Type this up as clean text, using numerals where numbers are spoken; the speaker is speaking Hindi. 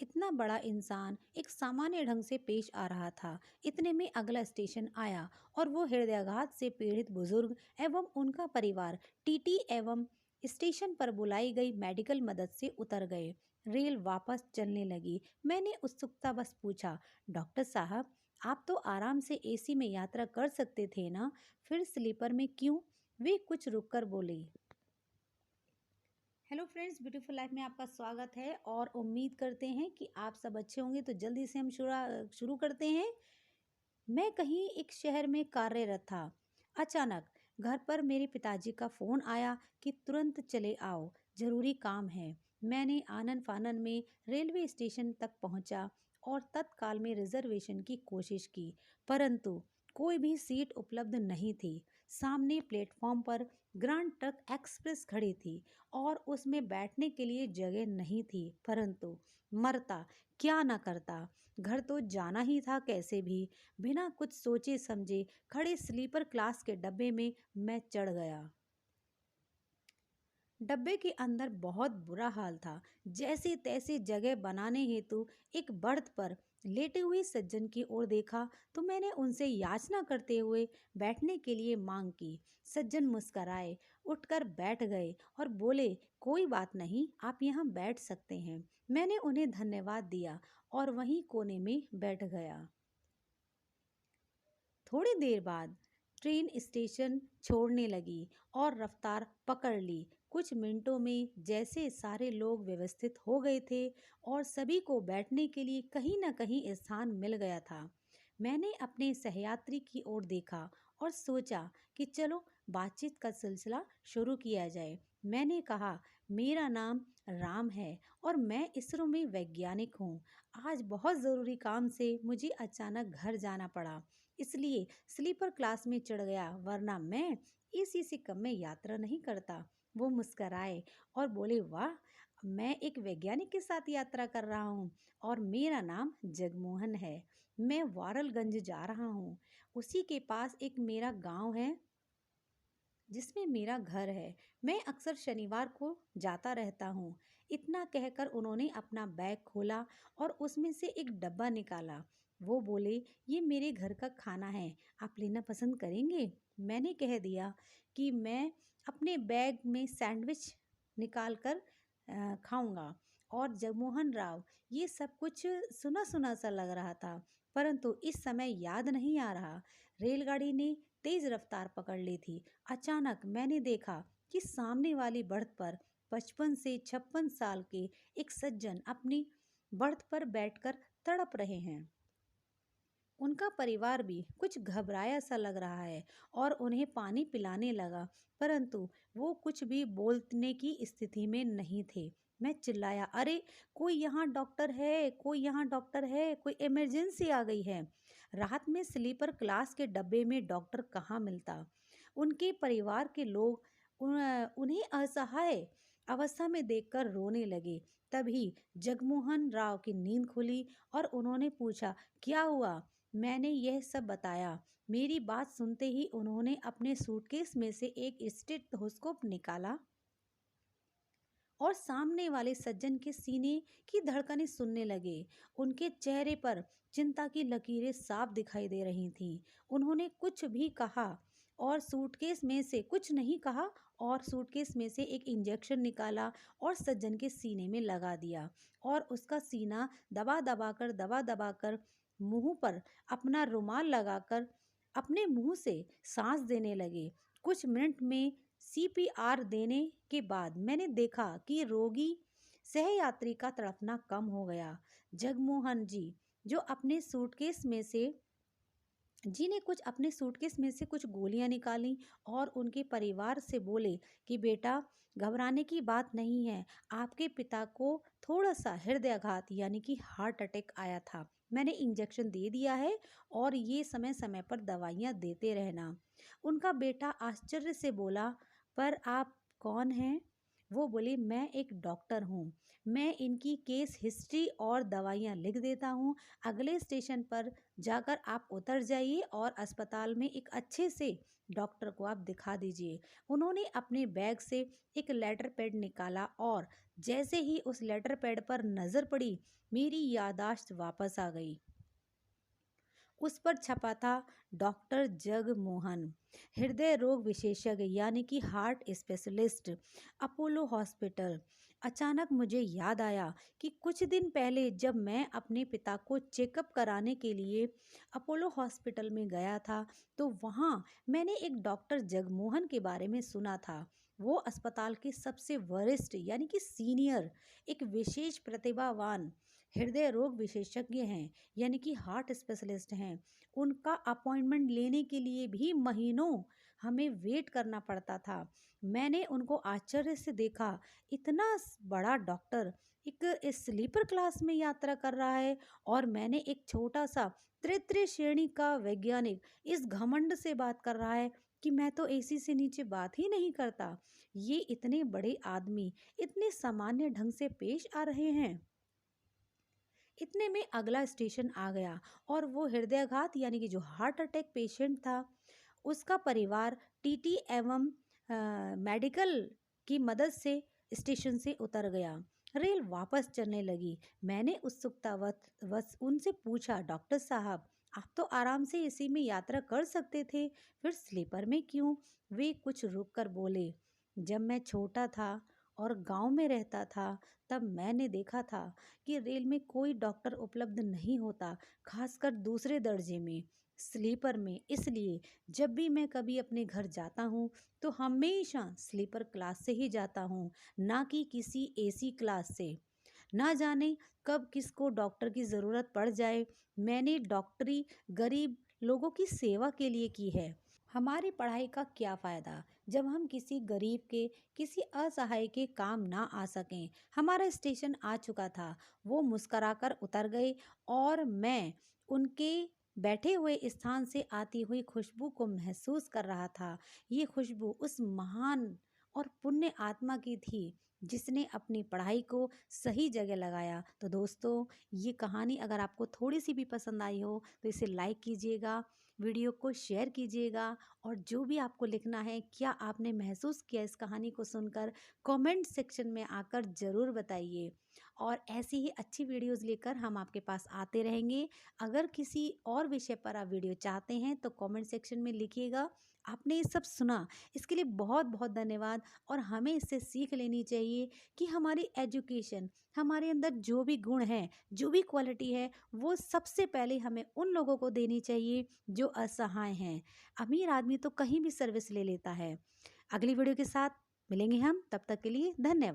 इतना बड़ा इंसान एक सामान्य ढंग से पेश आ रहा था। इतने में अगला स्टेशन आया और वो हृदयाघात से पीड़ित बुजुर्ग एवं उनका परिवार टीटी एवं स्टेशन पर बुलाई गई मेडिकल मदद से उतर गए। रेल वापस चलने लगी। मैंने उत्सुकतावश पूछा, डॉक्टर साहब, आप तो आराम से एसी में यात्रा कर सकते थे ना, फिर स्लीपर में क्यों? वे कुछ रुककर बोले। हेलो फ्रेंड्स, ब्यूटीफुल लाइफ में आपका स्वागत है और उम्मीद करते हैं कि आप सब अच्छे होंगे। तो जल्दी से हम शुरू करते हैं। मैं कहीं एक शहर में कार्यरत था। अचानक घर पर मेरे पिताजी का फोन आया कि तुरंत चले आओ, जरूरी काम है। मैंने आनन फानन में रेलवे स्टेशन तक पहुंचा और तत्काल में रिजर्वेशन की कोशिश की, परंतु कोई भी सीट उपलब्ध नहीं थी। सामने प्लेटफॉर्म पर ग्रैंड ट्रक एक्सप्रेस खड़ी थी और उसमें बैठने के लिए जगह नहीं थी, परंतु मरता क्या ना करता। घर तो जाना ही था कैसे भी। बिना कुछ सोचे समझे खड़े स्लीपर क्लास के डब्बे में मैं चढ़ गया। डब्बे के अंदर बहुत बुरा हाल था। जैसे तैसे जगह बनाने हेतु एक बर्थ पर लेटे हुए सज्जन की ओर देखा तो मैंने उनसे याचना करते हुए बैठने के लिए मांग की। सज्जन मुस्कराए, उठकर बैठ गए और बोले, कोई बात नहीं, आप यहाँ बैठ सकते हैं। मैंने उन्हें धन्यवाद दिया और वहीं कोने में बैठ गया। थोड़ी देर बाद ट्रेन स्टेशन छोड़ने लगी और रफ्तार पकड़ ली। कुछ मिनटों में जैसे सारे लोग व्यवस्थित हो गए थे और सभी को बैठने के लिए कहीं न कहीं स्थान मिल गया था। मैंने अपने सहयात्री की ओर देखा और सोचा कि चलो बातचीत का सिलसिला शुरू किया जाए। मैंने कहा, मेरा नाम राम है और मैं इसरो में वैज्ञानिक हूँ। आज बहुत ज़रूरी काम से मुझे अचानक घर जाना पड़ा, इसलिए स्लीपर क्लास में चढ़ गया, वरना मैं एसी से कम में यात्रा नहीं करता। वो मुस्कराए और बोले, वाह, मैं एक वैज्ञानिक के साथ यात्रा कर रहा हूँ और मेरा नाम जगमोहन है। मैं वारलगंज जा रहा हूँ। उसी के पास एक मेरा गांव है जिसमें मेरा घर है। मैं अक्सर शनिवार को जाता रहता हूँ। इतना कहकर उन्होंने अपना बैग खोला और उसमें से एक डब्बा निकाला। वो बोले, ये मेरे घर का खाना है, आप लेना पसंद करेंगे? मैंने कह दिया कि मैं अपने बैग में सैंडविच निकाल कर खाऊंगा। और जगमोहन राव, ये सब कुछ सुना सुना सा लग रहा था, परंतु इस समय याद नहीं आ रहा। रेलगाड़ी ने तेज रफ्तार पकड़ ली थी। अचानक मैंने देखा कि सामने वाली बर्थ पर 55 से 56 साल के एक सज्जन अपनी बर्थ पर बैठकर तड़प रहे हैं। उनका परिवार भी कुछ घबराया सा लग रहा है और उन्हें पानी पिलाने लगा, परंतु वो कुछ भी बोलने की स्थिति में नहीं थे। मैं चिल्लाया, अरे कोई यहाँ डॉक्टर है, कोई यहाँ डॉक्टर है, कोई इमरजेंसी आ गई है। रात में स्लीपर क्लास के डब्बे में डॉक्टर कहाँ मिलता। उनके परिवार के लोग उन्हें असहाय अवस्था में देखकर रोने लगे। तभी जगमोहन राव की नींद खुली और उन्होंने पूछा, क्या हुआ? मैंने यह सब बताया। मेरी बात सुनते ही उन्होंने अपने सूटकेस में से एक स्टेथोस्कोप निकाला और सामने वाले सज्जन के सीने की धड़कनें सुनने लगे। उनके चेहरे पर चिंता की लकीरें साफ दिखाई दे रही थीं। उन्होंने कुछ भी कहा और सूटकेस में से कुछ नहीं कहा और सूटकेस में से एक इंजेक्शन निकाला और सज्जन के सीने में लगा दिया और उसका सीना दबा दबा कर मुंह पर अपना रुमाल लगाकर अपने मुंह से सांस देने लगे। कुछ मिनट में सीपीआर देने के बाद मैंने देखा कि रोगी सहयात्री का तड़पना कम हो गया। जगमोहन जी जो अपने सूटकेस में से जी ने कुछ अपने सूटकेस में से कुछ गोलियां निकाली और उनके परिवार से बोले कि बेटा, घबराने की बात नहीं है। आपके पिता को थोड़ा सा हृदयाघात यानी कि हार्ट अटैक आया था। मैंने इंजेक्शन दे दिया है और ये समय समय पर दवाइयाँ देते रहना। उनका बेटा आश्चर्य से बोला, पर आप कौन हैं? वो बोली, मैं एक डॉक्टर हूँ, मैं इनकी केस हिस्ट्री और दवाइयाँ लिख देता हूँ। अगले स्टेशन पर जाकर आप उतर जाइए और अस्पताल में एक अच्छे से डॉक्टर को आप दिखा दीजिए। उन्होंने अपने बैग से एक लेटर पैड निकाला और जैसे ही उस लेटर पैड पर नज़र पड़ी, मेरी यादाश्त वापस आ गई। उस पर छपा था, डॉक्टर जगमोहन, हृदय रोग विशेषज्ञ यानी कि हार्ट स्पेशलिस्ट, अपोलो हॉस्पिटल। अचानक मुझे याद आया कि कुछ दिन पहले जब मैं अपने पिता को चेकअप कराने के लिए अपोलो हॉस्पिटल में गया था, तो वहाँ मैंने एक डॉक्टर जगमोहन के बारे में सुना था। वो अस्पताल के सबसे वरिष्ठ यानी कि सीनियर, एक विशेष प्रतिभावान हृदय रोग विशेषज्ञ हैं, यानी कि हार्ट स्पेशलिस्ट हैं। उनका अपॉइंटमेंट लेने के लिए भी महीनों हमें वेट करना पड़ता था। मैंने उनको आश्चर्य से देखा, इतना बड़ा डॉक्टर एक स्लीपर क्लास में यात्रा कर रहा है, और मैंने एक छोटा सा तृतीय श्रेणी का वैज्ञानिक इस घमंड से बात कर रहा है कि मैं तो एसी से नीचे बात ही नहीं करता। ये इतने बड़े आदमी इतने सामान्य ढंग से पेश आ रहे हैं। इतने में अगला स्टेशन आ गया और वो हृदयाघात यानी कि जो हार्ट अटैक पेशेंट था, उसका परिवार टीटी एवं मेडिकल की मदद से स्टेशन से उतर गया। रेल वापस चलने लगी। मैंने उत्सुकतावश उनसे पूछा, डॉक्टर साहब, आप तो आराम से एसी में यात्रा कर सकते थे, फिर स्लीपर में क्यों? वे कुछ रुक कर बोले, जब मैं छोटा था और गांव में रहता था, तब मैंने देखा था कि रेल में कोई डॉक्टर उपलब्ध नहीं होता, खासकर दूसरे दर्जे में, स्लीपर में। इसलिए जब भी मैं कभी अपने घर जाता हूँ तो हमेशा स्लीपर क्लास से ही जाता हूँ, ना कि किसी एसी क्लास से। ना जाने कब किसको डॉक्टर की ज़रूरत पड़ जाए। मैंने डॉक्टरी गरीब लोगों की सेवा के लिए की है। हमारी पढ़ाई का क्या फ़ायदा जब हम किसी गरीब के, किसी असहाय के काम ना आ सकें। हमारा स्टेशन आ चुका था। वो मुस्कराकर उतर गए और मैं उनके बैठे हुए स्थान से आती हुई खुशबू को महसूस कर रहा था। ये खुशबू उस महान और पुण्य आत्मा की थी जिसने अपनी पढ़ाई को सही जगह लगाया। तो दोस्तों, ये कहानी अगर आपको थोड़ी सी भी पसंद आई हो तो इसे लाइक कीजिएगा, वीडियो को शेयर कीजिएगा, और जो भी आपको लिखना है, क्या आपने महसूस किया इस कहानी को सुनकर, कमेंट सेक्शन में आकर ज़रूर बताइए। और ऐसी ही अच्छी वीडियोस लेकर हम आपके पास आते रहेंगे। अगर किसी और विषय पर आप वीडियो चाहते हैं तो कमेंट सेक्शन में लिखिएगा। आपने ये सब सुना, इसके लिए बहुत बहुत धन्यवाद। और हमें इससे सीख लेनी चाहिए कि हमारी एजुकेशन, हमारे अंदर जो भी गुण है, जो भी क्वालिटी है, वो सबसे पहले हमें उन लोगों को देनी चाहिए जो असहाय हैं। अमीर आदमी तो कहीं भी सर्विस ले लेता है। अगली वीडियो के साथ मिलेंगे हम, तब तक के लिए धन्यवाद।